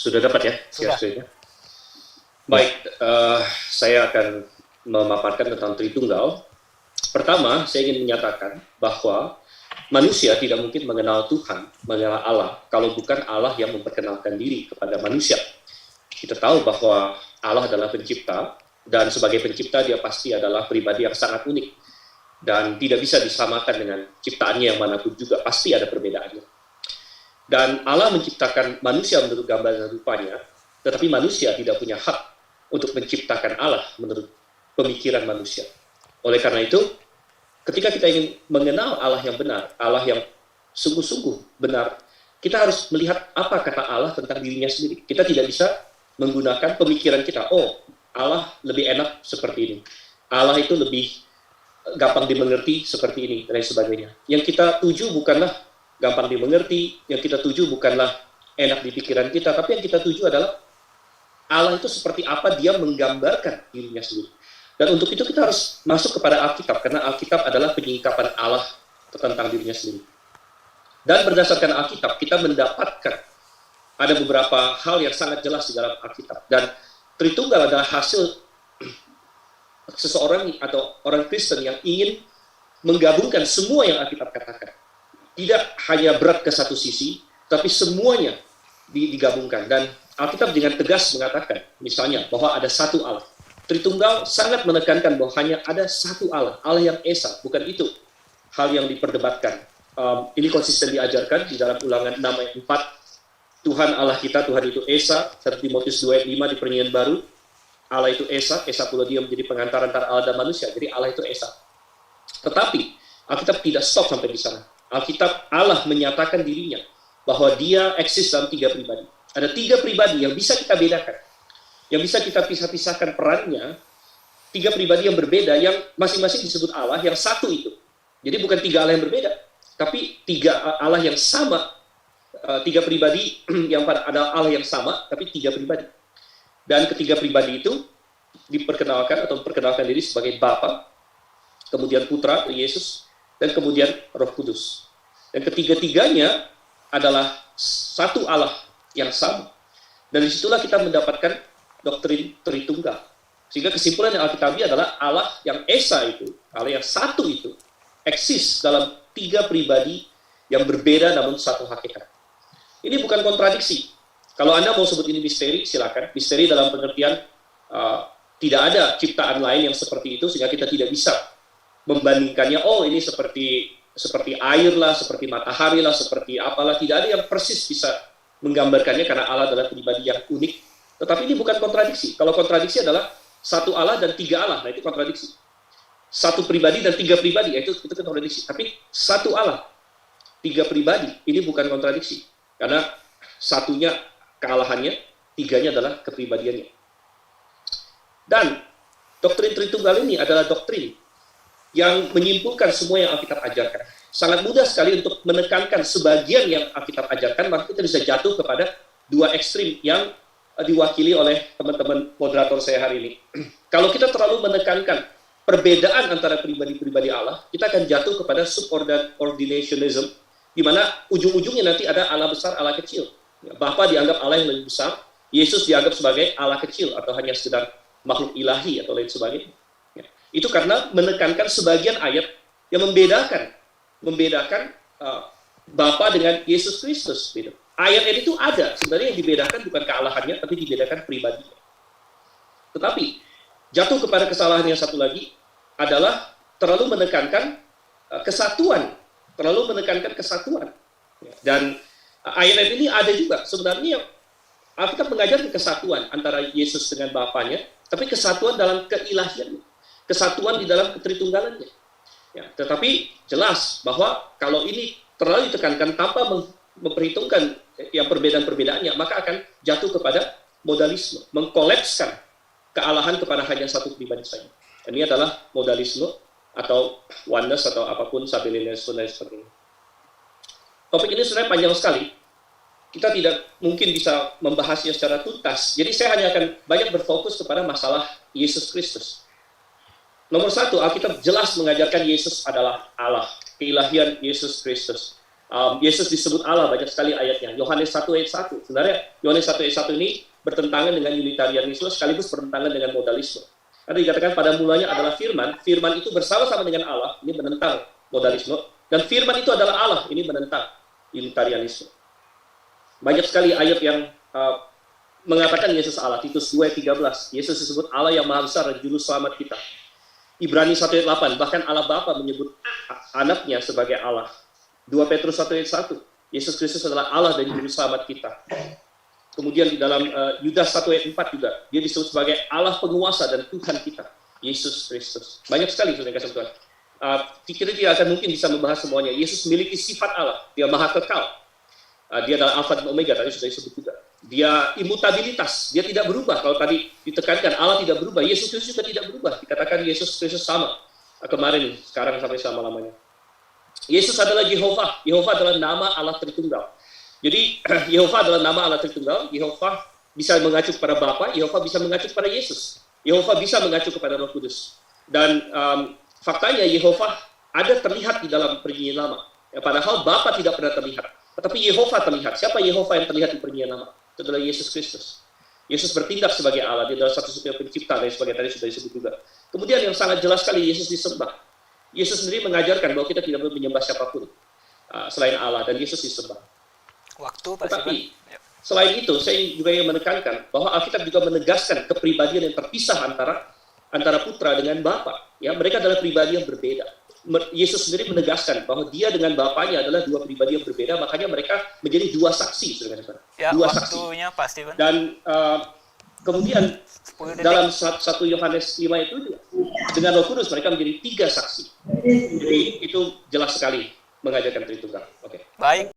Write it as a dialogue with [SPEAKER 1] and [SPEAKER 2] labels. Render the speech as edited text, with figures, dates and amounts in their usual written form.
[SPEAKER 1] Sudah dapat ya?
[SPEAKER 2] Sudah.
[SPEAKER 1] Baik, saya akan memaparkan tentang Tritunggal. Pertama, saya ingin menyatakan bahwa manusia tidak mungkin mengenal Tuhan, mengenal Allah, kalau bukan Allah yang memperkenalkan diri kepada manusia. Kita tahu bahwa Allah adalah pencipta, dan sebagai pencipta dia pasti adalah pribadi yang sangat unik. Dan tidak bisa disamakan dengan ciptaannya yang manapun juga, pasti ada perbedaannya. Dan Allah menciptakan manusia menurut gambar dan rupanya, tetapi manusia tidak punya hak untuk menciptakan Allah menurut pemikiran manusia. Oleh karena itu, ketika kita ingin mengenal Allah yang benar, Allah yang sungguh-sungguh benar, kita harus melihat apa kata Allah tentang dirinya sendiri. Kita tidak bisa menggunakan pemikiran kita, oh Allah lebih enak seperti ini, Allah itu lebih gampang dimengerti seperti ini, dan lain sebagainya. Yang kita tuju bukanlah gampang dimengerti, yang kita tuju bukanlah enak di pikiran kita, tapi yang kita tuju adalah Allah itu seperti apa dia menggambarkan dirinya sendiri. Dan untuk itu kita harus masuk kepada Alkitab, karena Alkitab adalah penyingkapan Allah tentang dirinya sendiri. Dan berdasarkan Alkitab, kita mendapatkan ada beberapa hal yang sangat jelas di dalam Alkitab. Dan Tritunggal adalah hasil seseorang atau orang Kristen yang ingin menggabungkan semua yang Alkitab katakan. Tidak hanya berat ke satu sisi, tapi semuanya digabungkan. Dan Alkitab dengan tegas mengatakan, misalnya, bahwa ada satu Allah. Tritunggal sangat menekankan bahwa hanya ada satu Allah, Allah yang Esa, bukan itu hal yang diperdebatkan. Ini konsisten diajarkan di dalam Ulangan 6 ayat 4. Tuhan Allah kita, Tuhan itu Esa, 1 Timotius 2 ayat 5 di Perjanjian Baru. Allah itu Esa, Esa pula dia menjadi pengantar antara Allah dan manusia, jadi Allah itu Esa. Tetapi Alkitab tidak stop sampai di sana. Alkitab Allah menyatakan dirinya bahwa dia eksis dalam 3 pribadi. Ada 3 pribadi yang bisa kita bedakan, yang bisa kita pisah-pisahkan perannya. 3 pribadi yang berbeda, yang masing-masing disebut Allah, yang satu itu. Jadi bukan 3 Allah yang berbeda, tapi 3 Allah yang sama. 3 pribadi yang ada Allah yang sama, tapi 3 pribadi. Dan ketiga pribadi itu diperkenalkan atau memperkenalkan diri sebagai Bapa, kemudian Putra, Yesus, dan kemudian Roh Kudus. Dan ketiga-tiganya adalah satu Allah yang sama. Dan disitulah kita mendapatkan doktrin Tritunggal. Sehingga kesimpulan yang Alkitabiah adalah Allah yang Esa itu, Allah yang satu itu, eksis dalam 3 pribadi yang berbeda namun satu hakikat. Ini bukan kontradiksi. Kalau Anda mau sebut ini misteri, silakan. Misteri dalam pengertian tidak ada ciptaan lain yang seperti itu, sehingga kita tidak bisa membandingkannya, oh ini seperti air lah, seperti matahari lah, seperti apalah. Tidak ada yang persis bisa menggambarkannya karena Allah adalah pribadi yang unik. Tetapi ini bukan kontradiksi. Kalau kontradiksi adalah satu Allah dan 3 Allah, nah itu kontradiksi. Satu pribadi dan 3 pribadi, itu kontradiksi. Tapi satu Allah, 3 pribadi, ini bukan kontradiksi. Karena satunya kealahannya, 3-nya adalah kepribadiannya. Dan doktrin Tritunggal ini adalah doktrin yang menyimpulkan semua yang Alkitab ajarkan. Sangat mudah sekali untuk menekankan sebagian yang Alkitab ajarkan, maka kita bisa jatuh kepada 2 ekstrim yang diwakili oleh teman-teman moderator saya hari ini. Kalau kita terlalu menekankan perbedaan antara pribadi-pribadi Allah, kita akan jatuh kepada subordinationism, di mana ujung-ujungnya nanti ada Allah besar, Allah kecil. Bapa dianggap Allah yang lebih besar, Yesus dianggap sebagai Allah kecil, atau hanya sekedar makhluk ilahi, atau lain sebagainya. Itu karena menekankan sebagian ayat yang membedakan Bapa dengan Yesus Kristus. Gitu. Ayat-ayat itu ada, sebenarnya yang dibedakan bukan kealahannya, tapi dibedakan pribadinya. Tetapi, jatuh kepada kesalahan yang satu lagi adalah terlalu menekankan kesatuan. Dan ayat-ayat ini ada juga, sebenarnya Alkitab mengajarkan kesatuan antara Yesus dengan Bapanya, tapi kesatuan dalam keilahiannya. Kesatuan di dalam ketritunggalannya. Ya, tetapi jelas bahwa kalau ini terlalu ditekankan tanpa memperhitungkan yang perbedaan-perbedaannya, maka akan jatuh kepada modalisme, mengkolapskan kealahan kepada hanya satu pribadi saja. Ini adalah modalisme atau oneness atau apapun, Sabellianisme dan sebagainya. Topik ini sebenarnya panjang sekali. Kita tidak mungkin bisa membahasnya secara tuntas. Jadi saya hanya akan banyak berfokus kepada masalah Yesus Kristus. Nomor 1, Alkitab jelas mengajarkan Yesus adalah Allah, keilahian Yesus Kristus. Yesus disebut Allah banyak sekali ayatnya. Yohanes 1 ayat 1. Sebenarnya Yohanes 1 ayat 1 ini bertentangan dengan Unitarianisme sekaligus bertentangan dengan modalisme. Karena dikatakan pada mulanya adalah firman, firman itu bersama-sama dengan Allah, ini menentang modalisme, dan firman itu adalah Allah, ini menentang Unitarianisme. Banyak sekali ayat yang mengatakan Yesus Allah. Titus 2:13, Yesus disebut Allah yang maha besar dan juru selamat kita. Ibrani 1 ayat 8, bahkan Allah Bapa menyebut anaknya sebagai Allah. 2 Petrus 1 ayat 1, Yesus Kristus adalah Allah dan juru selamat kita. Kemudian di dalam Yudas 1 ayat 4 juga, dia disebut sebagai Allah penguasa dan Tuhan kita, Yesus Kristus. Banyak sekali saudara kasih Tuhan. Kita tidak akan mungkin bisa membahas semuanya. Yesus memiliki sifat Allah, dia maha kekal. Dia adalah Alfa dan Omega, tadi sudah disebut juga. Dia imutabilitas, dia tidak berubah. Kalau tadi ditekankan Allah tidak berubah, Yesus Kristus juga tidak berubah. Dikatakan Yesus Kristus sama kemarin, sekarang sampai selama-lamanya. Yesus adalah Yehova. Yehova adalah nama Allah Tritunggal. Jadi Yehova adalah nama Allah Tritunggal. Yehova bisa mengacu kepada Bapa, Yehova bisa mengacu kepada Yesus. Yehova bisa mengacu kepada Roh Kudus. Dan faktanya Yehova ada terlihat di dalam Perjanjian Lama. Ya, padahal Bapa tidak pernah terlihat. Tetapi Yehova terlihat. Siapa Yehova yang terlihat di Perjanjian Lama? Itu adalah Yesus Kristus. Yesus bertindak sebagai Allah. Dia adalah satu-satunya pencipta dan sebagai tadi sudah disebut juga. Kemudian yang sangat jelas sekali Yesus disembah. Yesus sendiri mengajarkan bahwa kita tidak boleh menyembah siapapun selain Allah, dan Yesus disembah. Tetapi selain itu, saya juga ingin menekankan bahwa Alkitab juga menegaskan kepribadian yang terpisah antara putra dengan bapa. Ya, mereka adalah pribadi yang berbeda. Yesus sendiri menegaskan bahwa dia dengan bapaknya adalah dua pribadi yang berbeda, makanya mereka menjadi dua saksi, saudara-saudara.
[SPEAKER 2] Ya,
[SPEAKER 1] dua
[SPEAKER 2] waktunya
[SPEAKER 1] saksi.
[SPEAKER 2] Pasti, Bang.
[SPEAKER 1] Dan kemudian dalam 1 Yohanes 5 itu juga, dengan Roh Kudus mereka menjadi 3 saksi. Jadi itu jelas sekali mengajarkan Tritunggal. Oke.
[SPEAKER 2] Baik.